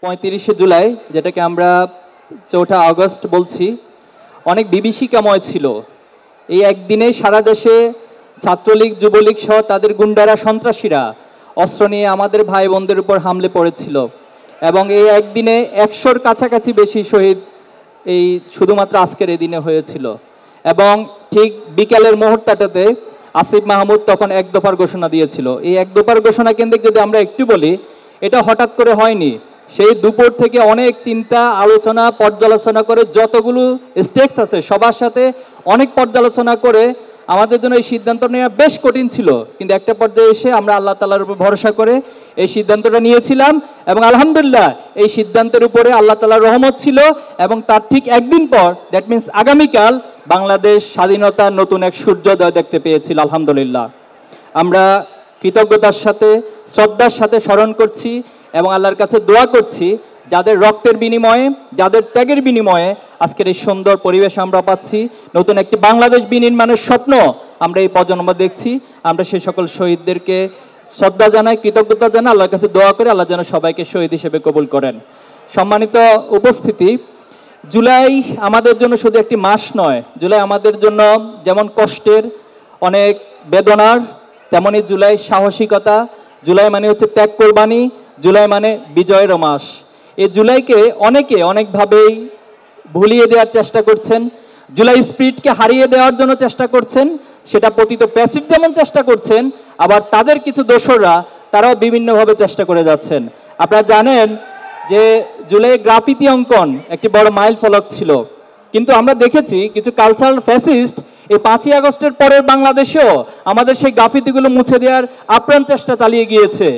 35শে জুলাই, যেটাকে আমরা 4ঠা আগস্ট বলছি, অনেক বিভীষিকাময় ছিল। এই একদিনে সারা দেশে ছাত্রলীগ, যুবলীগ সহ তাদের গুন্ডারা, সন্ত্রাসীরা অস্ত্র নিয়ে আমাদের ভাই বোনদের উপর হামলে পড়েছিল এবং এই একদিনে 100-র কাছাকাছি বেশি শহীদ এই শুধুমাত্র আজকের এই দিনে হয়েছিল। এবং ঠিক বিকালের মুহূর্তটাতে আসিফ মাহমুদ তখন এক দফার ঘোষণা দিয়েছিল। এই এক দফার ঘোষণা কেন্দ্রিক যদি আমরা একটু বলি, এটা হঠাৎ করে হয়নি। সেই দুপুর থেকে অনেক চিন্তা, আলোচনা, পর্যালোচনা করে যতগুলো স্টেকস আছে সবার সাথে অনেক পর্যালোচনা করে আমাদের জন্য এই সিদ্ধান্ত নেওয়া বেশ কঠিন ছিল, কিন্তু একটা পর্যায়ে এসে আমরা আল্লাহ তাআলার উপর ভরসা করে এই সিদ্ধান্তটা নিয়েছিলাম এবং আলহামদুলিল্লাহ এই সিদ্ধান্তের উপরে আল্লাহ তাআলার রহমত ছিল। এবং তার ঠিক একদিন পর, দ্যাট মিনস আগামীকাল, বাংলাদেশ স্বাধীনতার নতুন এক সূর্যোদয় দেখতে পেয়েছিল আলহামদুলিল্লাহ। আমরা কৃতজ্ঞতার সাথে, শ্রদ্ধার সাথে স্মরণ করছি এবং আল্লাহর কাছে দোয়া করছি যাদের রক্তের বিনিময়ে, যাদের ত্যাগের বিনিময়ে আজকের এই সুন্দর পরিবেশ আমরা পাচ্ছি, নতুন একটি বাংলাদেশ বিনির্মাণের স্বপ্ন আমরা এই প্রজন্ম দেখছি। আমরা সেই সকল শহীদদেরকে শ্রদ্ধা জানাই, কৃতজ্ঞতা জানাই, আল্লাহর কাছে দোয়া করে আল্লাহ যেন সবাইকে শহীদ হিসেবে কবুল করেন। সম্মানিত উপস্থিতি, জুলাই আমাদের জন্য শুধু একটি মাস নয়, জুলাই আমাদের জন্য যেমন কষ্টের, অনেক বেদনার, তেমনি জুলাই সাহসিকতা, জুলাই মানে হচ্ছে ত্যাগ কোরবানি, জুলাই মানে বিজয়ের মাস। এই জুলাইকে অনেকে অনেকভাবেই ভুলিয়ে দেওয়ার চেষ্টা করছেন, জুলাই স্পিরিটকে হারিয়ে দেওয়ার জন্য চেষ্টা করছেন। সেটা পতিত প্যাসিভ যেমন চেষ্টা করছেন, আবার তাদের কিছু দোসররা তারাও বিভিন্নভাবে চেষ্টা করে যাচ্ছেন। আপনারা জানেন যে জুলাই গ্রাফিতি অঙ্কন একটি বড় মাইল ফলক ছিল, কিন্তু আমরা দেখেছি কিছু কালচারাল ফ্যাসিস্ট এই 5ই আগস্টের পরের বাংলাদেশেও আমাদের সেই গ্রাফিতিগুলো মুছে দেওয়ার আপ্রাণ চেষ্টা চালিয়ে গিয়েছে।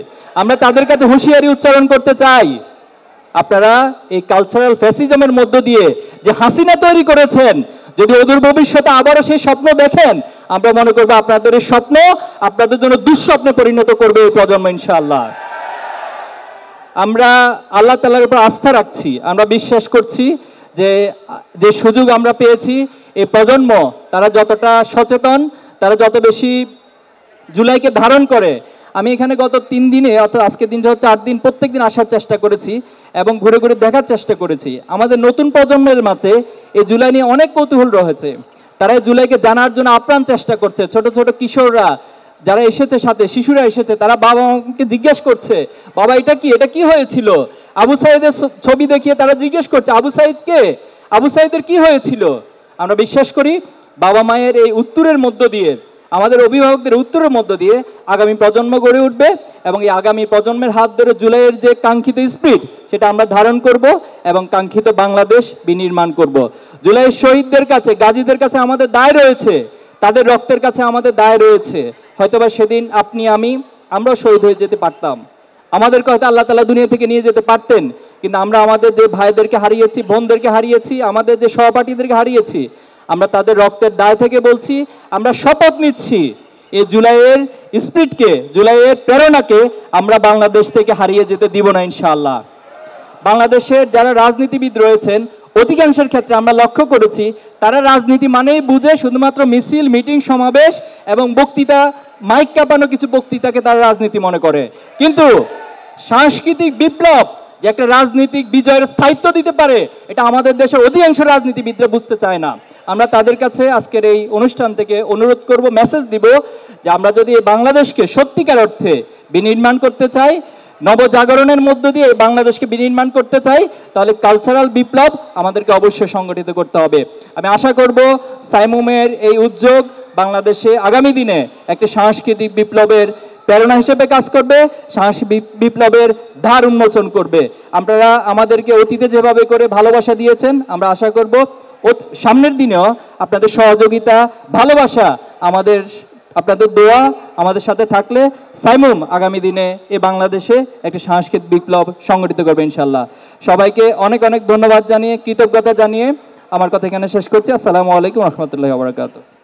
আমরা তাদের কাছে হুঁশিয়ারি উচ্চারণ করতে চাই, আপনারা এই কালচারাল ফ্যাসিজমের মধ্য দিয়ে যে হাসিনা তৈরি করেছেন, যদি অদূর ভবিষ্যতে আবারও সেই স্বপ্ন দেখেন, আমরা মনে করবো আপনাদের এই স্বপ্ন আপনাদের জন্য দুঃস্বপ্নে পরিণত করবে এই প্রজন্ম ইনশাআল্লাহ। আমরা আল্লাহ তাআলার উপর আস্থা রাখছি, আমরা বিশ্বাস করছি যে যে সুযোগ আমরা পেয়েছি, এই প্রজন্ম তারা যতটা সচেতন, তারা যত বেশি জুলাইকে ধারণ করে। আমি এখানে গত 3 দিনে, অর্থাৎ আজকের দিন 4 দিন, প্রত্যেক দিন আসার চেষ্টা করেছি এবং ঘুরে ঘুরে দেখার চেষ্টা করেছি। আমাদের নতুন প্রজন্মের মাঝে এই জুলাই নিয়ে অনেক কৌতূহল রয়েছে, তারা এই জুলাইকে জানার জন্য আপ্রাণ চেষ্টা করছে। ছোট ছোট কিশোররা যারা এসেছে, সাথে শিশুরা এসেছে, তারা বাবা মাকে জিজ্ঞেস করছে, বাবা এটা কি, এটা কি হয়েছিল? আবু সাইদের ছবি দেখিয়ে তারা জিজ্ঞেস করছে, আবু সাইদ কে, আবু সাইদের কি হয়েছিল? আমরা বিশ্বাস করি বাবা মায়ের এই উত্তরের মধ্য দিয়ে, আমাদের অভিভাবকদের উত্তরের মধ্য দিয়ে আগামী প্রজন্ম গড়ে উঠবে এবং এই আগামী প্রজন্মের হাত ধরে জুলাইয়ের যে কাঙ্ক্ষিত স্পিরিট সেটা আমরা ধারণ করব এবং কাঙ্ক্ষিত বাংলাদেশ বিনির্মাণ করব। জুলাইয়ের শহীদদের কাছে, গাজীদের কাছে আমাদের দায় রয়েছে, তাদের রক্তের কাছে আমাদের দায় রয়েছে। হয়তোবা সেদিন আপনি আমরাও শহীদ হয়ে যেতে পারতাম, আমাদেরকে হয়তো আল্লাহ তাআলা দুনিয়া থেকে নিয়ে যেতে পারতেন, কিন্তু আমরা আমাদের যে ভাইদেরকে হারিয়েছি, বোনদেরকে হারিয়েছি, আমাদের যে সহপাঠীদেরকে হারিয়েছি, আমরা তাদের রক্তের দায় থেকে বলছি, আমরা শপথ নিচ্ছি এই জুলাইয়ের স্পিরিটকে, জুলাইয়ের প্রেরণাকে আমরা বাংলাদেশ থেকে হারিয়ে যেতে দিব না ইনশাআল্লাহ। বাংলাদেশের যারা রাজনীতিবিদ রয়েছেন, অধিকাংশের ক্ষেত্রে আমরা লক্ষ্য করেছি তারা রাজনীতি মানেই বুঝে শুধুমাত্র মিছিল, মিটিং, সমাবেশ এবং বক্তৃতা, মাইক কাঁপানো কিছু বক্তৃতাকে তারা রাজনীতি মনে করে। কিন্তু সাংস্কৃতিক বিপ্লব যে একটা রাজনৈতিক বিজয়ের স্থায়িত্ব দিতে পারে, এটা আমাদের দেশের অধিকাংশ রাজনীতিবিদরা বুঝতে চায় না। আমরা তাদের কাছে আজকের এই অনুষ্ঠান থেকে অনুরোধ করব, মেসেজ দিব যে আমরা যদি এই বাংলাদেশকে সত্যিকার অর্থে বিনির্মাণ করতে চাই, নবজাগরণের মধ্য দিয়ে এই বাংলাদেশকে বিনির্মাণ করতে চাই, তাহলে কালচারাল বিপ্লব আমাদেরকে অবশ্যই সংগঠিত করতে হবে। আমি আশা করব সাইমুমের এই উদ্যোগ বাংলাদেশে আগামী দিনে একটি সাংস্কৃতিক বিপ্লবের প্রেরণা হিসেবে কাজ করবে, সাংস্কৃতিক বিপ্লবের ধার উন্মোচন করবে। আপনারা আমাদেরকে অতীতে যেভাবে করে ভালোবাসা দিয়েছেন, আমরা আশা করব সামনের দিনেও আপনাদের সহযোগিতা, ভালোবাসা, আপনাদের দোয়া আমাদের সাথে থাকলে সাইমুম আগামী দিনে এই বাংলাদেশে একটি সাংস্কৃতিক বিপ্লব সংগঠিত করবে ইনশাআল্লাহ। সবাইকে অনেক অনেক ধন্যবাদ জানিয়ে, কৃতজ্ঞতা জানিয়ে আমার কথা এখানে শেষ করছি। আসসালামু আলাইকুম ওয়া রাহমাতুল্লাহি ওয়া বারাকাতুহু।